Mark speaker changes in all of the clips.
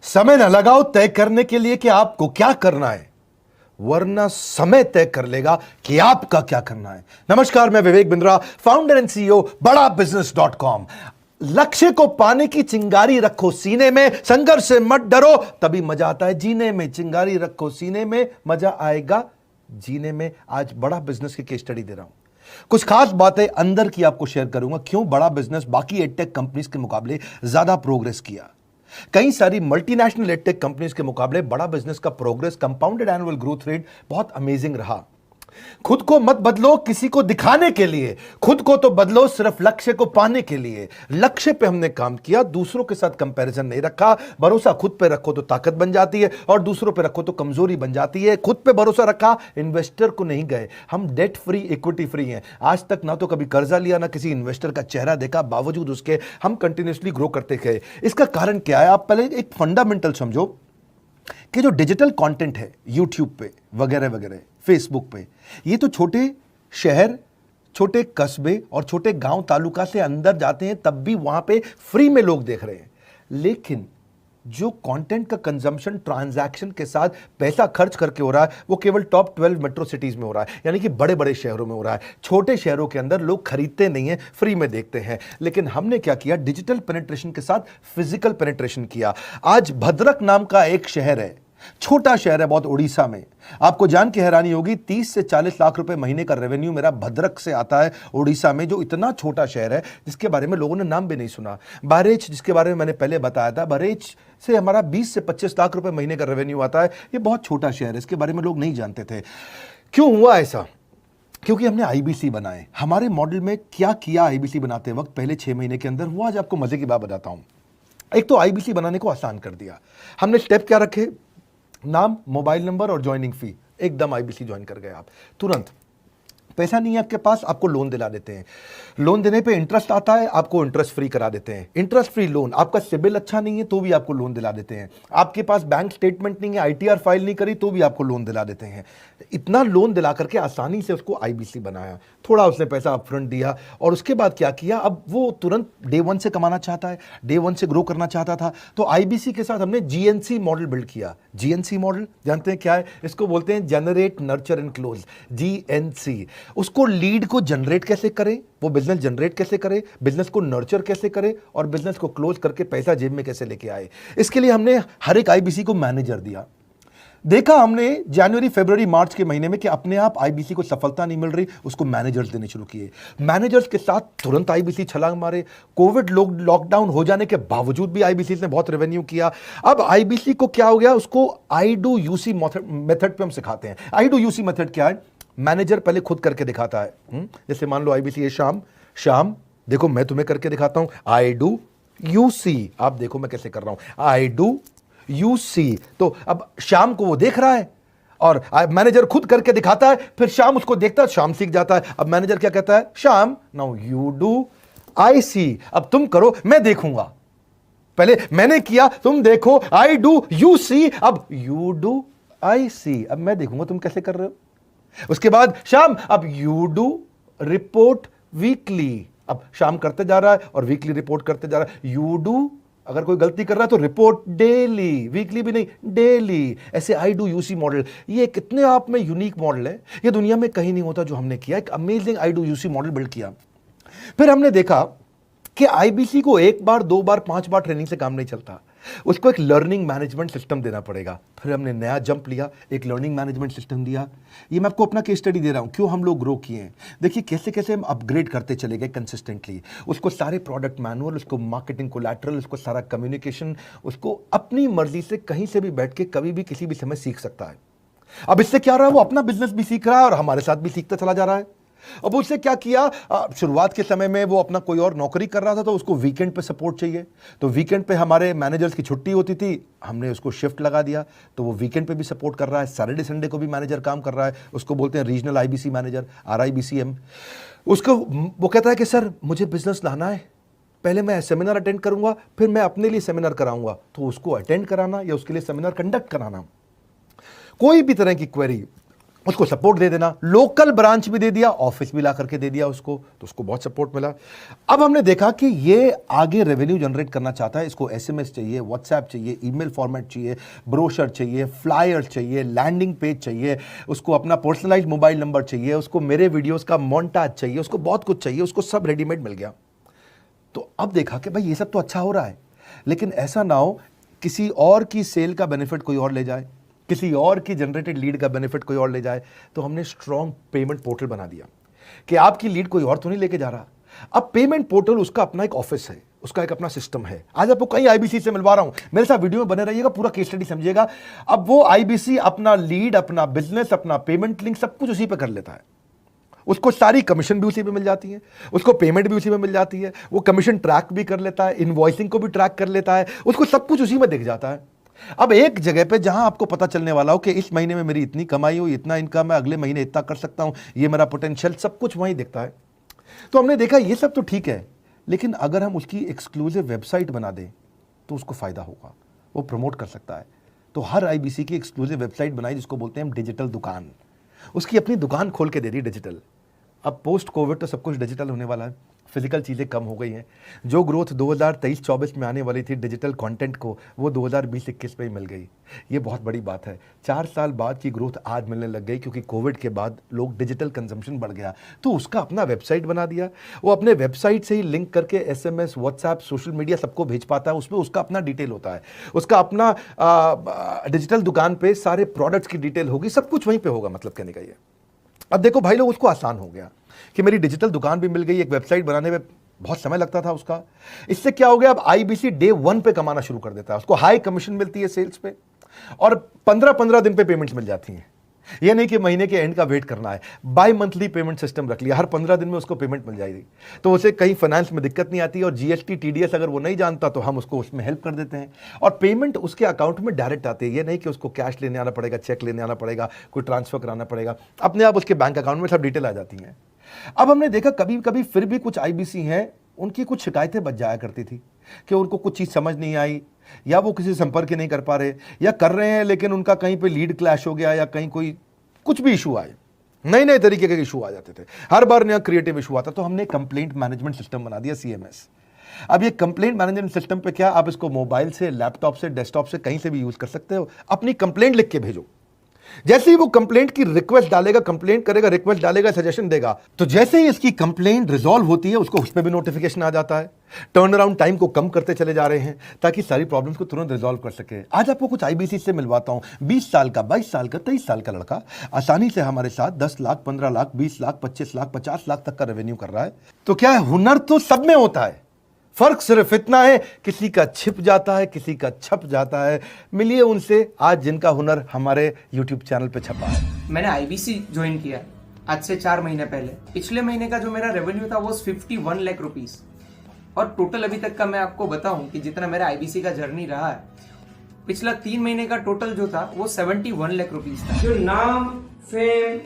Speaker 1: समय न लगाओ तय करने के लिए कि आपको क्या करना है, वरना समय तय कर लेगा कि आपका क्या करना है। नमस्कार, मैं Vivek Bindra, founder and CEO बड़ा बिजनेस.com। लक्ष्य को पाने की चिंगारी रखो सीने में, संघर्ष से मत डरो, तभी मजा आता है जीने में। चिंगारी रखो सीने में, मजा आएगा जीने में। आज बड़ा बिजनेस की केस स्टडी दे रहा हूं, कुछ खास बातें अंदर की आपको शेयर करूंगा, क्यों बड़ा बिजनेस बाकी एडटेक कंपनीज के मुकाबले ज्यादा प्रोग्रेस किया। कई सारी मल्टीनेशनल एडटेक कंपनीज के मुकाबले बड़ा बिजनेस का progress, compounded annual growth rate बहुत अमेजिंग रहा। खुद को मत बदलो किसी को दिखाने के लिए, खुद को तो बदलो सिर्फ लक्ष्य को पाने के लिए। लक्ष्य पे हमने काम किया, दूसरों के साथ कंपैरिजन नहीं रखा। भरोसा खुद पे रखो तो ताकत बन जाती है, और दूसरों पे रखो तो कमजोरी बन जाती है। खुद पे भरोसा रखा, इन्वेस्टर को नहीं गए। हम डेट फ्री, इक्विटी फ्री हैं। आज तक ना तो कभी कर्जा लिया, ना किसी इन्वेस्टर का चेहरा देखा, बावजूद उसके हम कंटिन्यूसली ग्रो करते गए। इसका कारण क्या है? आप पहले एक फंडामेंटल समझो कि जो डिजिटल कंटेंट है यूट्यूब पे वगैरह वगैरह, फेसबुक पे, ये तो छोटे शहर, छोटे कस्बे और छोटे गांव तालुका से अंदर जाते हैं, तब भी वहां पे फ्री में लोग देख रहे हैं। लेकिन जो कंटेंट का कंजम्पशन ट्रांजैक्शन के साथ पैसा खर्च करके हो रहा है, वो केवल टॉप 12 मेट्रो सिटीज में हो रहा है, यानी कि बड़े बड़े शहरों में हो रहा है। छोटे शहरों के अंदर लोग खरीदते नहीं हैं, फ्री में देखते हैं। लेकिन हमने क्या किया? डिजिटल पेनिट्रेशन के साथ फिजिकल पेनिट्रेशन किया। आज भद्रक नाम का एक शहर है, छोटा शहर है बहुत, उड़ीसा में। आपको जान के हैरानी होगी, 30 से 40 लाख रुपए महीने का रेवेन्यू मेरा भद्रक से आता है, उड़ीसा में, जो इतना छोटा शहर है जिसके बारे में लोगों ने नाम भी नहीं सुना। बहरेच, जिसके बारे में मैंने पहले बताया था, बहरेच से हमारा 20 से 25 लाख रुपए महीने का रेवेन्यू आता है। ये बहुत छोटा शहर है, इसके बारे में लोग नहीं जानते थे। क्यों हुआ ऐसा? क्योंकि हमने आईबीसी बनाए। हमारे मॉडल में क्या किया आईबीसी बनाते वक्त, पहले 6 महीने के अंदर हुआ, आज आपको मजे की बात बताता हूं। एक तो आईबीसी बनाने को आसान कर दिया हमने। स्टेप क्या रखे? नाम, मोबाइल नंबर और ज्वाइनिंग फी। एकदम आईबीसी ज्वाइन कर गए आप तुरंत। पैसा नहीं है आपके पास, आपको लोन दिला देते हैं। लोन देने पे इंटरेस्ट आता है, आपको इंटरेस्ट फ्री करा देते हैं। Interest free loan. आपका सिबिल अच्छा नहीं है तो भी आपको लोन दिला देते हैं। आपके पास बैंक स्टेटमेंट नहीं है, आईटीआर फाइल नहीं करी तो भी आपको लोन दिला देते हैं। इतना लोन दिला करके आसानी से उसको आईबीसी बनाया। थोड़ा उसने पैसा अपफ्रंट दिया, और उसके बाद क्या किया? अब वो तुरंत डे 1 से कमाना चाहता है, डे 1 से ग्रो करना चाहता था, तो आईबीसी के साथ हमने जीएनसी मॉडल बिल्ड किया। जीएनसी मॉडल जानते हैं क्या है? इसको बोलते हैं generate, nurture and close, GNC. उसको लीड को जनरेट कैसे करें, वो बिजनेस जनरेट कैसे करे, बिजनेस को नर्चर कैसे करे, और बिजनेस को क्लोज करके पैसा जेब में कैसे लेके आए। इसके लिए हमने हर एक आईबीसी को मैनेजर दिया। देखा हमने जनवरी, फरवरी, मार्च के महीने में कि अपने आप आईबीसी को सफलता नहीं मिल रही, उसको मैनेजर्स देने शुरू किए। मैनेजर्स के साथ तुरंत आईबीसी छलांग मारे। कोविड लॉकडाउन हो जाने के बावजूद भी आईबीसी ने बहुत रेवेन्यू किया। अब आईबीसी को क्या हो गया? उसको आई डू यूसी मेथड पे हम सिखाते हैं। आई डू यूसी मेथड क्या है? मैनेजर पहले खुद करके दिखाता है। जैसे मान लो आईबीसी है शाम, देखो मैं तुम्हें करके दिखाता हूं, आई डू यू सी। आप देखो मैं कैसे कर रहा हूं, आई डू यू सी। तो अब शाम को वो देख रहा है, और मैनेजर खुद करके दिखाता है, फिर शाम उसको देखता है, शाम सीख जाता है। अब मैनेजर क्या कहता है? शाम, नाउ यू डू आई सी। अब तुम करो, मैं देखूंगा। पहले मैंने किया, तुम देखो, आई डू यू सी, अब यू डू आई सी। अब मैं देखूंगा तुम कैसे कर रहे हो। उसके बाद शाम, अब यू डू रिपोर्ट वीकली। अब शाम करते जा रहा है और वीकली रिपोर्ट करते जा रहा है। यू डू, अगर कोई गलती कर रहा है तो रिपोर्ट डेली, वीकली भी नहीं, डेली। ऐसे आई डू यूसी मॉडल, ये कितने आप में यूनिक मॉडल है, ये दुनिया में कहीं नहीं होता जो हमने किया। एक amazing I do UC model build किया। फिर हमने देखा कि आईबीसी को 1 बार, 2 बार, 5 बार ट्रेनिंग से काम नहीं चलता, उसको एक लर्निंग मैनेजमेंट सिस्टम देना पड़ेगा। फिर हमने नया जंप लिया, एक लर्निंग मैनेजमेंट सिस्टम दिया। ये मैं आपको अपना केस स्टडी दे रहा हूं, क्यों हम लोग ग्रो किए हैं। देखिए कैसे कैसे हम अपग्रेड करते चले गए कंसिस्टेंटली। उसको सारे प्रोडक्ट मैनुअल, उसको मार्केटिंग कोलैटरल, उसको सारा कम्युनिकेशन, उसको अपनी मर्जी से कहीं से भी बैठ के कभी भी किसी भी समय सीख सकता है। अब इससे क्या रहा है? वो अपना बिजनेस भी सीख रहा है और हमारे साथ भी सीखता चला जा रहा है। अब उससे क्या किया? शुरुआत के समय में वो अपना कोई और नौकरी कर रहा था, तो उसको वीकेंड पे सपोर्ट चाहिए। तो वीकेंड पे हमारे मैनेजर्स की छुट्टी होती थी, हमने उसको शिफ्ट लगा दिया, तो वो वीकेंड पे भी सपोर्ट कर रहा है। सैटरडे संडे को भी मैनेजर काम कर रहा है। उसको बोलते हैं रीजनल आईबीसी मैनेजर, RIBCM। उसको वो कहता है कि सर मुझे बिजनेस लाना है, पहले मैं सेमिनार अटेंड करूंगा, फिर मैं अपने लिए सेमिनार कराऊंगा। तो उसको अटेंड कराना या उसके लिए सेमिनार कंडक्ट कराना, कोई भी तरह की क्वेरी उसको सपोर्ट दे देना, लोकल ब्रांच भी दे दिया, ऑफिस भी ला करके दे दिया उसको, तो उसको बहुत सपोर्ट मिला। अब हमने देखा कि ये आगे रेवेन्यू जनरेट करना चाहता है, इसको एसएमएस चाहिए, व्हाट्सएप चाहिए, ईमेल फॉर्मेट चाहिए, ब्रोशर चाहिए, फ्लायर चाहिए, लैंडिंग पेज चाहिए, उसको अपना पर्सनलाइज्ड मोबाइल नंबर चाहिए, उसको मेरे वीडियोस का मोन्टाज चाहिए, उसको बहुत कुछ चाहिए, उसको सब रेडीमेड मिल गया। तो अब देखा कि भाई ये सब तो अच्छा हो रहा है, लेकिन ऐसा ना हो किसी और की सेल का बेनिफिट कोई और ले जाए, किसी और की जनरेटेड लीड का बेनिफिट कोई और ले जाए। तो हमने स्ट्रॉन्ग पेमेंट पोर्टल बना दिया कि आपकी लीड कोई और तो नहीं लेके जा रहा। अब पेमेंट पोर्टल उसका अपना एक ऑफिस है, उसका एक अपना सिस्टम है। आज आपको कई आईबीसी से मिलवा रहा हूं, मेरे साथ वीडियो में बने रहिएगा, पूरा केस स्टडी समझिएगा। अब वो आईबीसी अपना लीड, अपना बिजनेस, अपना पेमेंट लिंक सब कुछ उसी पे कर लेता है। उसको सारी कमीशन भी उसी पे मिल जाती है, उसको पेमेंट भी उसी में मिल जाती है, वो कमीशन ट्रैक भी कर लेता है, इनवॉइसिंग को भी ट्रैक कर लेता है, उसको सब कुछ उसी में दिख जाता है। अब एक जगह पे जहां आपको पता चलने वाला हो कि इस महीने में मेरी इतनी कमाई हुई, इतना इनकम है, अगले महीने इतना कर सकता हूं, ये मेरा पोटेंशियल, सब कुछ वहीं दिखता है। तो हमने देखा ये सब तो ठीक है, लेकिन अगर हम उसकी एक्सक्लूसिव वेबसाइट बना दें तो उसको फायदा होगा, वो प्रमोट कर सकता है। तो हर आईबीसी की एक्सक्लूसिव वेबसाइट बनाई जिसको बोलते हैं हम डिजिटल दुकान, उसकी अपनी दुकान खोल के दे दी डिजिटल। अब पोस्ट कोविड तो सब कुछ डिजिटल होने वाला है, फिजिकल चीज़ें कम हो गई हैं। जो ग्रोथ 2023-24 में आने वाली थी डिजिटल कंटेंट को, वो 2020-21 में ही मिल गई। ये बहुत बड़ी बात है। 4 साल बाद की ग्रोथ आज मिलने लग गई, क्योंकि कोविड के बाद लोग डिजिटल कंजम्पशन बढ़ गया। तो उसका अपना वेबसाइट बना दिया, वो अपने वेबसाइट से ही लिंक करके एसएमएस, व्हाट्सएप, सोशल मीडिया सबको भेज पाता है। उसमें उसका अपना डिटेल होता है, उसका अपना डिजिटल दुकान पे सारे प्रोडक्ट्स की डिटेल होगी, सब कुछ वहीं पर होगा। मतलब कहने का ये, अब देखो भाई लोग, उसको आसान हो गया कि मेरी डिजिटल दुकान भी मिल गई। एक वेबसाइट बनाने में बहुत समय लगता था उसका, इससे क्या हो गया, अब आईबीसी डे 1 पे कमाना शुरू कर देता है। उसको हाई कमीशन मिलती है सेल्स पे, और 15-15 दिन पे पेमेंट्स मिल जाती हैं। ये नहीं कि महीने के एंड का वेट करना है, बाई मंथली पेमेंट सिस्टम रख लिया, हर 15 दिन में उसको पेमेंट मिल जाएगी। तो उसे कहीं फाइनेंस में दिक्कत नहीं आती, और जीएसटी, टीडीएस अगर वो नहीं जानता तो हम उसको उसमें हेल्प कर देते हैं, और पेमेंट उसके अकाउंट में डायरेक्ट आती है। ये नहीं कि उसको कैश लेने आना पड़ेगा, चेक लेने आना पड़ेगा, कोई ट्रांसफर कराना पड़ेगा, अपने आप उसके बैंक अकाउंट में सब डिटेल आ जाती हैं। अब हमने देखा कभी कभी फिर भी कुछ आईबीसी हैं, उनकी कुछ शिकायतें बच जाया करती थी कि उनको कुछ चीज़ समझ नहीं आई, या वो किसी से संपर्क ही नहीं कर पा रहे, या कर रहे हैं लेकिन उनका कहीं पे लीड क्लैश हो गया, या कहीं कोई कुछ भी इशू आए, नए नए तरीके के इशू आ जाते थे, हर बार नया क्रिएटिव इशू आता। तो हमने कंप्लेंट मैनेजमेंट सिस्टम बना दिया, सीएमएस। अब ये कंप्लेंट मैनेजमेंट सिस्टम पे क्या, आप इसको मोबाइल से, लैपटॉप से, डेस्कटॉप से, कहीं से भी यूज कर सकते हो। अपनी कंप्लेंट लिख के भेजो, जैसे ही वो कंप्लेंट की रिक्वेस्ट डालेगा, कंप्लेंट करेगा, रिक्वेस्ट डालेगा, सजेशन देगा, तो जैसे ही इसकी कंप्लेंट रिजॉल्व होती है उसको उस पर भी नोटिफिकेशन आ जाता है। टर्न अराउंड टाइम को कम करते चले जा रहे हैं ताकि सारी प्रॉब्लम्स को तुरंत रिजॉल्व कर सके। आज आपको कुछ आईबीसी से मिलवाता हूं। 20 साल का, 22 साल का, 23 साल का लड़का आसानी से हमारे साथ 10 लाख, 15 लाख, 20 लाख, 25 लाख, 50 लाख तक का रेवेन्यू कर रहा है। तो क्या है, हुनर तो सब में होता है, फर्क सिर्फ इतना है किसी का छिप जाता है, किसी का छप जाता है। मिलिए उनसे आज जिनका हुनर हमारे YouTube चैनल पे छपा है।
Speaker 2: मैंने आईबीसी ज्वाइन किया आज से 4 महीने पहले। पिछले महीने का जो मेरा रेवेन्यू था वो 51 लाख रुपीस, और टोटल अभी तक का मैं आपको बताऊं कि जितना मेरा आईबीसी का जर्नी रहा है, पिछला 3 महीने का टोटल जो था वो 71 लाख रुपीस था।
Speaker 3: जो नाम, फेम,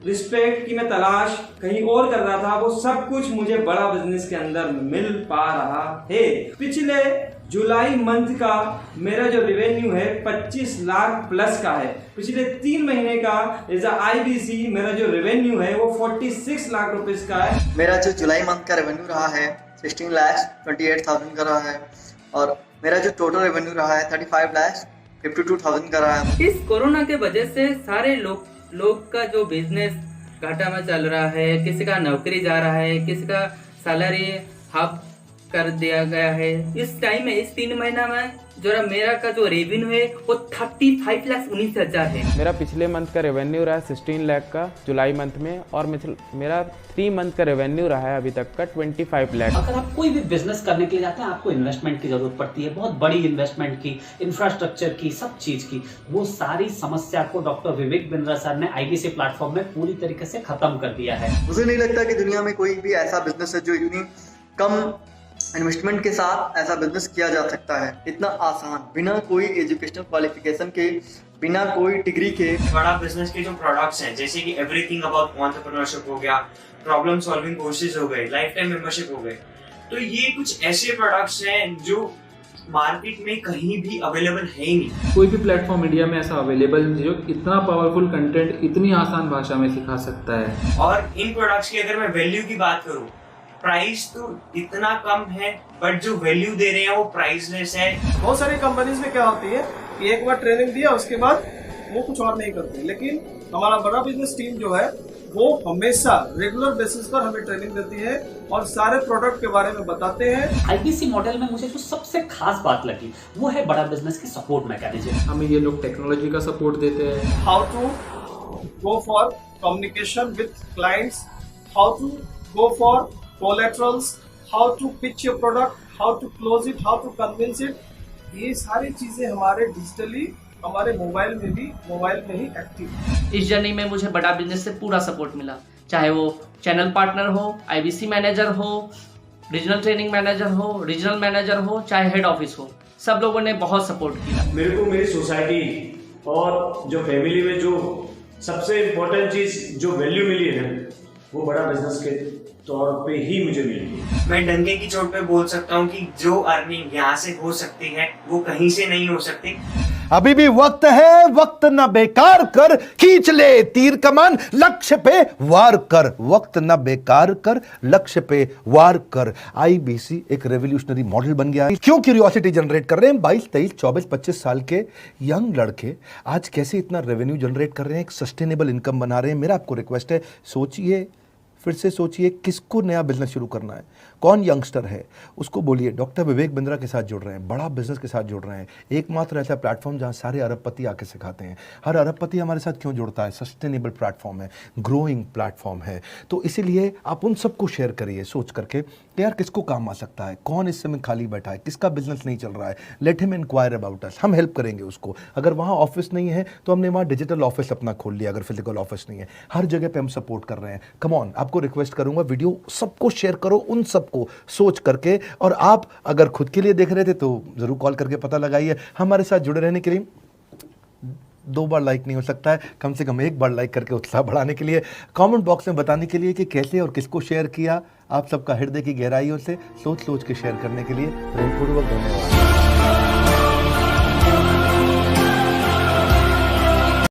Speaker 3: रिस्पेक्ट की मैं तलाश कहीं और कर रहा था, वो सब कुछ मुझे बड़ा बिजनेस के अंदर मिल पा रहा है। पिछले जुलाई मंथ का मेरा जो रेवेन्यू है 25 लाख प्लस का है। पिछले 3 महीने का एज आईबीसी मेरा जो रेवेन्यू है वो 46 लाख रुपीस का है।
Speaker 4: मेरा जो जुलाई मंथ का रेवेन्यू रहा है 16,28,000 का रहा है, और मेरा जो टोटल रेवेन्यू रहा है 35,52,000 का रहा है।
Speaker 5: इस कोरोना के वजह से सारे लोग का जो बिजनेस घाटा में चल रहा है, किसी का नौकरी जा रहा है, किसी का सैलरी हाफ कर दिया गया है। इस टाइम में, इस 3 महीना में जो मेरा का जो रेवेन्यू है वो 35,19,000 है।
Speaker 6: मेरा पिछले मंथ का रेवेन्यू रहा है 16 लाख का जुलाई मंथ में, और मेरा 3 मंथ का रेवेन्यू रहा है अभी तक का 25 लाख।
Speaker 7: अगर आप कोई भी बिजनेस करने के लिए जाते हैं, आपको इन्वेस्टमेंट की जरूरत पड़ती है, बहुत बड़ी इन्वेस्टमेंट की, इंफ्रास्ट्रक्चर की, सब चीज की। वो सारी समस्या को डॉक्टर विवेक बिंद्रा सर ने आईबीसी प्लेटफॉर्म में पूरी तरीके से खत्म कर दिया है।
Speaker 4: मुझे नहीं लगता कि दुनिया में कोई भी ऐसा बिजनेस है जो इतनी कम इन्वेस्टमेंट के साथ ऐसा बिजनेस किया जा सकता है, इतना आसान, बिना कोई एजुकेशनल क्वालिफिकेशन के, बिना कोई डिग्री के।
Speaker 3: बड़ा बिजनेस के जो प्रोडक्ट्स हैं, जैसे कि एवरीथिंग अबाउट एंटरप्रेन्योरशिप हो गया, प्रॉब्लम सॉल्विंग कोर्सेज हो गए, लाइफ टाइम मेंबरशिप हो गए, तो ये कुछ ऐसे प्रोडक्ट्स हैं जो मार्केट में कहीं भी अवेलेबल है ही नहीं।
Speaker 8: कोई भी प्लेटफॉर्म इंडिया में ऐसा अवेलेबल नहीं जो इतना पावरफुल कंटेंट इतनी आसान भाषा में सिखा सकता है।
Speaker 3: और इन प्रोडक्ट्स की अगर मैं वैल्यू की बात करूं, प्राइस तो इतना कम है बट जो वैल्यू दे रहे हैं वो प्राइसलेस है।
Speaker 9: बहुत सारी कंपनीज में क्या होती है कि एक बार ट्रेनिंग दिया उसके बाद वो कुछ और नहीं करते, लेकिन हमारा बड़ा बिजनेस टीम जो है वो हमेशा रेगुलर बेसिस पर हमें ट्रेनिंग देती है और सारे प्रोडक्ट के बारे में बताते हैं।
Speaker 7: आईबीसी मॉडल में मुझे जो सबसे खास बात लगी वो है बड़ा बिजनेस की सपोर्ट मैकेनिज्म।
Speaker 8: हमें ये लोग टेक्नोलॉजी का सपोर्ट देते हैं।
Speaker 9: How to go for communication with clients, how to go for collaterals, how to pitch your product, how to close it, how to convince it, ये सारी चीजें हमारे डिजिटली हमारे मोबाइल में ही एक्टिव।
Speaker 10: इस जर्नी में मुझे बड़ा बिजनेस से पूरा सपोर्ट मिला, चाहे वो चैनल पार्टनर हो, आईबीसी मैनेजर हो, रीजनल ट्रेनिंग मैनेजर हो, रीजनल मैनेजर हो, चाहे हेड ऑफिस हो, सब लोगों ने बहुत सपोर्ट किया।
Speaker 11: मेरे को मेरी सोसाइटी और जो फैमिली में जो सबसे इम्पोर्टेंट चीज जो वैल्यू मिली है ना, वो बड़ा बिजनेस के तौर पे ही मुझे मिली।
Speaker 3: मैं डंके की चोट पे बोल सकता हूँ कि जो अर्निंग यहाँ से हो सकती है वो कहीं से नहीं हो सकती।
Speaker 1: अभी भी वक्त है, वक्त न बेकार कर, खींच ले तीर कमान, लक्ष्य पे वार कर, वक्त न बेकार कर, लक्ष्य पे वार कर। आईबीसी एक रेवोल्यूशनरी मॉडल बन गया है। क्यों क्यूरियोसिटी जनरेट कर रहे हैं 22, 23, 24, 25 साल के यंग लड़के आज कैसे इतना रेवेन्यू जनरेट कर रहे हैं, एक सस्टेनेबल इनकम बना रहे हैं। मेरा आपको रिक्वेस्ट है, सोचिए, फिर से सोचिए, किसको नया बिजनेस शुरू करना है, कौन यंगस्टर है, उसको बोलिए डॉक्टर विवेक बिंद्रा के साथ जुड़ रहे हैं, बड़ा बिजनेस के साथ जुड़ रहे हैं। एकमात्र ऐसा प्लेटफॉर्म जहां सारे अरबपति आके सिखाते हैं। हर अरबपति हमारे साथ क्यों जुड़ता है? सस्टेनेबल प्लेटफॉर्म है, ग्रोइंग प्लेटफॉर्म है। तो इसीलिए आप उन सबको शेयर करिए सोच करके कि यार किसको काम आ सकता है, कौन इस समय खाली बैठा है, किसका बिजनेस नहीं चल रहा है, let him inquire about us, हम हेल्प करेंगे उसको। अगर वहाँ ऑफिस नहीं है तो हमने वहाँ डिजिटल ऑफिस अपना खोल लिया, अगर फिजिकल ऑफिस नहीं है, हर जगह पे हम सपोर्ट कर रहे हैं। कम ऑन, आपको रिक्वेस्ट करूंगा वीडियो सबको शेयर करो, उन सबको सोच करके। और आप अगर खुद के लिए देख रहे थे तो जरूर कॉल करके पता लगाइए। हमारे साथ जुड़े रहने के लिए 2 बार लाइक नहीं हो सकता है, कम से कम 1 बार लाइक करके उत्साह बढ़ाने के लिए, कमेंट बॉक्स में बताने के लिए कि कैसे और किसको शेयर किया। आप सबका हृदय की गहराइयों से सोच सोच के शेयर करने के लिए प्रेमपूर्वक धन्यवाद।